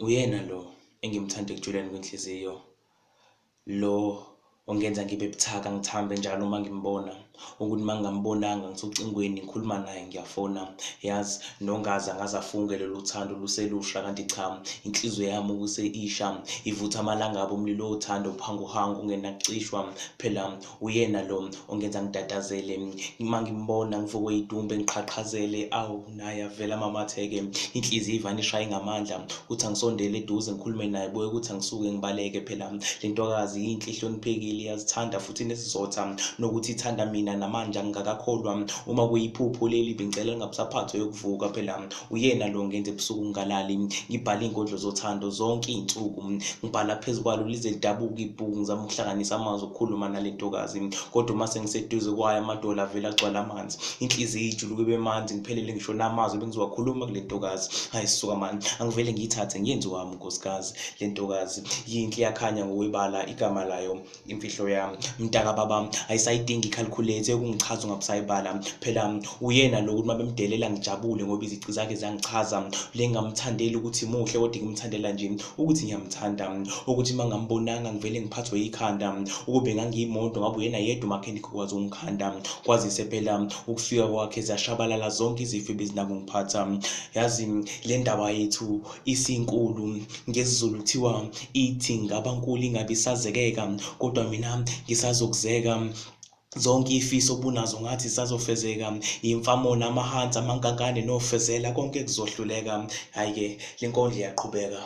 Uyena lo engimthanda ekujuleni kwenhliziyo, lo ongenza ngibe buthaka ngithambe njalo uma ngimbona, ukuthi uma ngingambonanga ngisocingweni ngikhuluma naye ngiyafona. Yazi nongaze angaze afunge lolu thando luselusha kanti cha, inhliziyo yami ukuse isha ivutha amalangaba umlilo wothando uphanguhangu ungenakucishwa. Phela uyena lo ongenza ngitatazele, uma ngimbona ngivukwe idumbe ngiqhaqhazele, awu naye avele amamatheke, inhliziyo ivane ishaye ngamandla ukuthi angisondele eduze ngikhulume naye buye ukuthi angisuke ngibaleke. Phela le ntokazi yinhle ihloniphekile, iyazithanda futhi inesizotha, nokuthi ithanda mina namanje angikakakholwa. Uma kuyiphupho leli bengicela ngingabusaphathwa yokuvuka. Phela uyena lo ngenza ebusuku ngingalali, ngibhala iy'nkondlo zothando zonke iy'nsuku, ngibhala phezu kwalo lize lidabuke ibhuku ngizama ukuhlanganisa amazwi okukhuluma nale ntokazi. Kodwa uma sengiseduze kwayo amadolo avele agcwala amanzi, inhliziyo ijuluke ibe manzi, ngiphelele ngisho namazwi bengizowakhuluma kule ntokazi. Hayi sisuka mani, angivele ngiyithathe ngiyenze wami unkosikazi. Le ntokazi yinhle iyakhanya ngokwebala, igama layo imfihlo yami. Mntaka baba ayisayidingi i-calculator yokungichaza ungabusayibala. Phela uyena lo ukuthi uma bemdelela ngijabule ngoba izici zakhe ziyangichaza. Le ngingamthandeli ukuthi muhle kodwa ngimthandela nje ukuthi ngiyamthanda, ukuthi uma ngambonanga ngivele ngiphathwe yikhanda, ukube ngangiyimoto ngabe uyena yedwa umakhenikhi okwazi ungikhanda. Kwazise phela ukufika kwakhe ziyashabalala zonke izifo ebezinako ngiphatha. Yazi le ndaba yethu isinkulu, ngesiZulu kuthiwa ithi ngaba nkulu ingabe isazekeka, kodwa mina ngisazokuzeka. Zonke iy'fiso obunazo ngathi zisazofezeka, iy'mfamo namahansi amankangane nofezela konke kuzohluleka. Hhayi-ke le nkondlo iyaqhubeka.